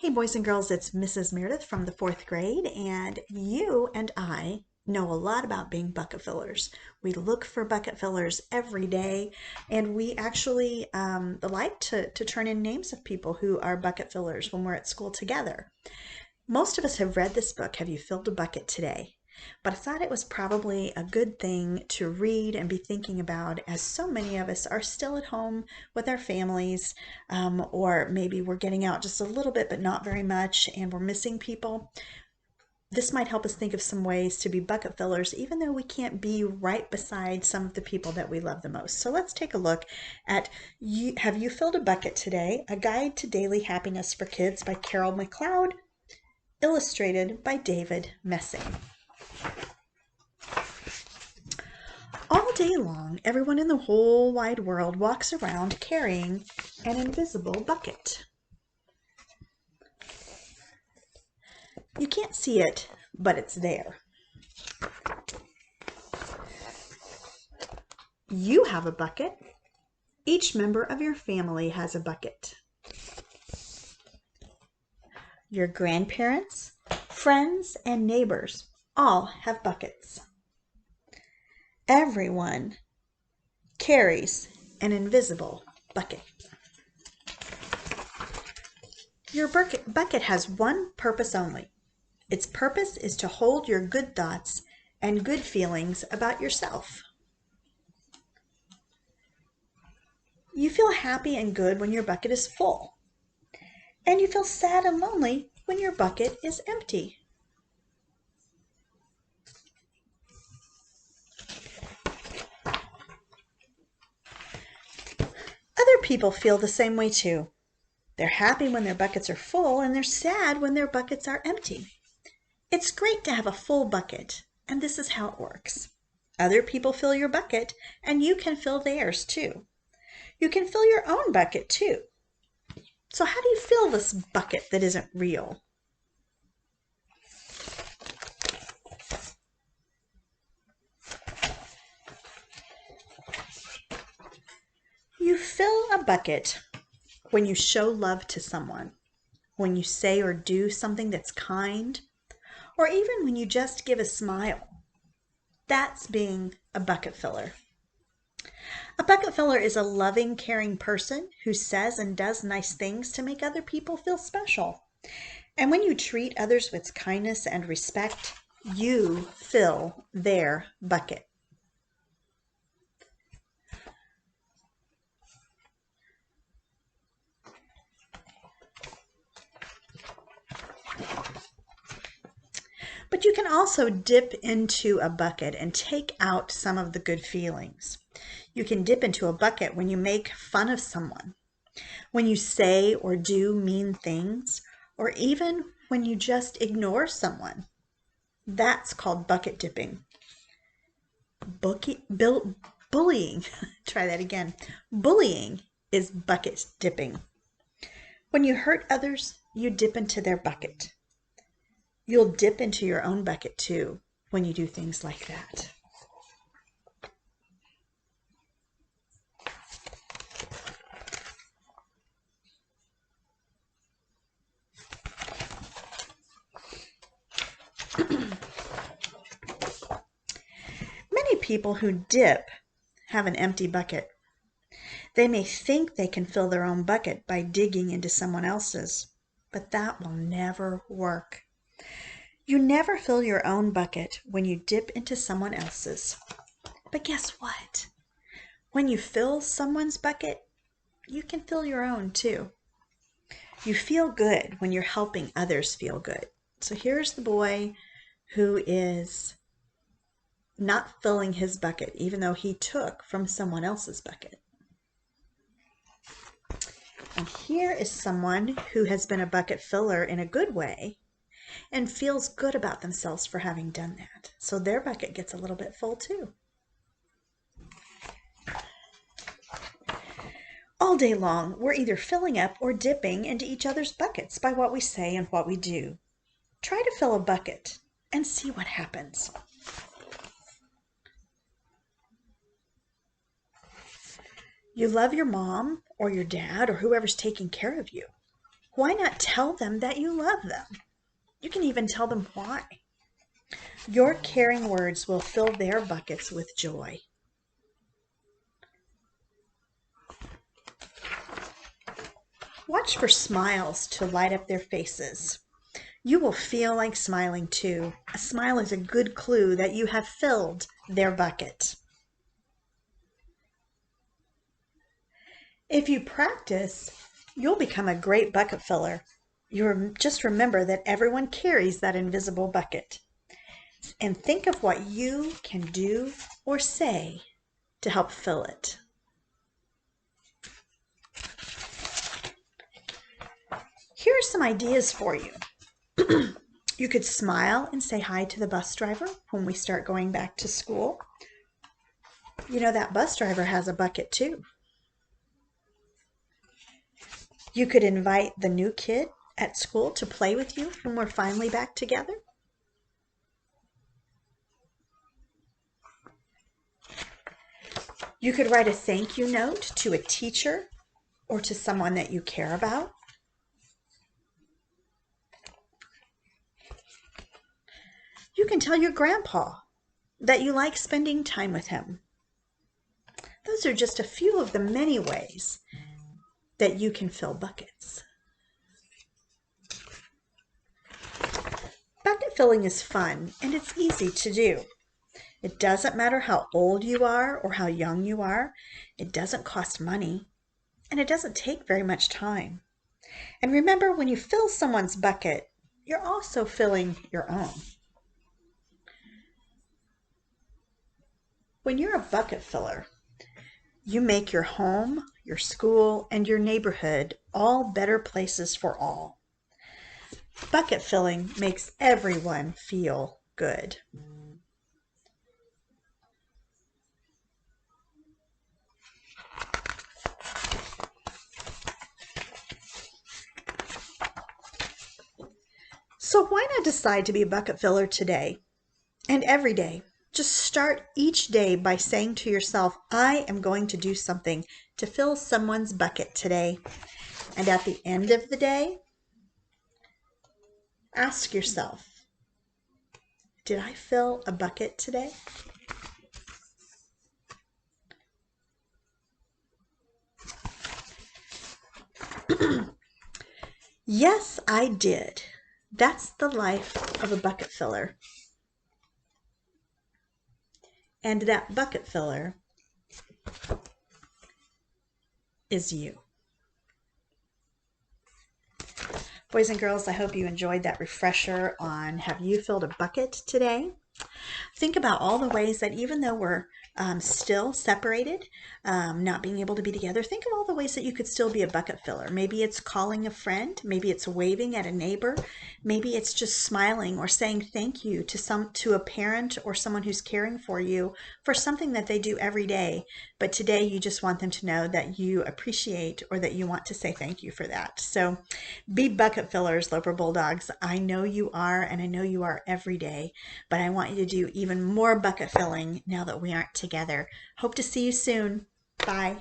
Hey, boys and girls, it's Mrs. Meredith from the fourth grade, and you and I know a lot about being bucket fillers. We look for bucket fillers every day, and we actually like to turn in names of people who are bucket fillers when we're at school together. Most of us have read this book, Have You Filled a Bucket Today? But I thought it was probably a good thing to read and be thinking about, as so many of us are still at home with our families, or maybe we're getting out just a little bit but not very much, and we're missing people. This might help us think of some ways to be bucket fillers, even though we can't be right beside some of the people that we love the most. So let's take a look at Have You Filled a Bucket Today? A Guide to Daily Happiness for Kids by Carol McLeod, illustrated by David Messing. All day long, everyone in the whole wide world walks around carrying an invisible bucket. You can't see it, but it's there. You have a bucket. Each member of your family has a bucket. Your grandparents, friends, and neighbors all have buckets. Everyone carries an invisible bucket. Your bucket has one purpose only. Its purpose is to hold your good thoughts and good feelings about yourself. You feel happy and good when your bucket is full, and you feel sad and lonely when your bucket is empty. Other people feel the same way too. They're happy when their buckets are full, and they're sad when their buckets are empty. It's great to have a full bucket, and this is how it works. Other people fill your bucket, and you can fill theirs too. You can fill your own bucket too. So how do you fill this bucket that isn't real? You fill a bucket when you show love to someone, when you say or do something that's kind, or even when you just give a smile. That's being a bucket filler. A bucket filler is a loving, caring person who says and does nice things to make other people feel special. And when you treat others with kindness and respect, you fill their bucket. But you can also dip into a bucket and take out some of the good feelings. You can dip into a bucket when you make fun of someone, when you say or do mean things, or even when you just ignore someone. That's called bucket dipping. Bullying, try that again. Bullying is bucket dipping. When you hurt others, you dip into their bucket. You'll dip into your own bucket too when you do things like that. Many people who dip have an empty bucket. They may think they can fill their own bucket by digging into someone else's, but that will never work. You never fill your own bucket when you dip into someone else's. But guess what? When you fill someone's bucket, you can fill your own too. You feel good when you're helping others feel good. So here's the boy who is not filling his bucket, even though he took from someone else's bucket. And here is someone who has been a bucket filler in a good way and feels good about themselves for having done that. So their bucket gets a little bit full too. All day long, we're either filling up or dipping into each other's buckets by what we say and what we do. Try to fill a bucket and see what happens. You love your mom or your dad or whoever's taking care of you. Why not tell them that you love them? You can even tell them why. Your caring words will fill their buckets with joy. Watch for smiles to light up their faces. You will feel like smiling too. A smile is a good clue that you have filled their bucket. If you practice, you'll become a great bucket filler. Just remember that everyone carries that invisible bucket. And think of what you can do or say to help fill it. Here are some ideas for you. You could smile and say hi to the bus driver when we start going back to school. You know, that bus driver has a bucket too. You could invite the new kid at school to play with you when we're finally back together. You could write a thank you note to a teacher or to someone that you care about. You can tell your grandpa that you like spending time with him. Those are just a few of the many ways that you can fill buckets. Bucket filling is fun and it's easy to do. It doesn't matter how old you are or how young you are. It doesn't cost money and it doesn't take very much time. And remember, when you fill someone's bucket, you're also filling your own. When you're a bucket filler, you make your home, your school, and your neighborhood all better places for all. Bucket filling makes everyone feel good. So why not decide to be a bucket filler today and every day? Just start each day by saying to yourself, I am going to do something to fill someone's bucket today. And at the end of the day, ask yourself, did I fill a bucket today? Yes, I did. That's the life of a bucket filler. And that bucket filler is you. Boys and girls, I hope you enjoyed that refresher on have you filled a bucket today? Think about all the ways that even though we're still separated, not being able to be together, think of all the ways that you could still be a bucket filler. Maybe it's calling a friend, maybe it's waving at a neighbor, maybe it's just smiling or saying thank you to a parent or someone who's caring for you for something that they do every day. But today you just want them to know that you appreciate or that you want to say thank you for that. So be bucket fillers, Loper Bulldogs. I know you are, and I know you are every day, but I want you to do even more bucket filling now that we aren't together. Hope to see you soon. Bye.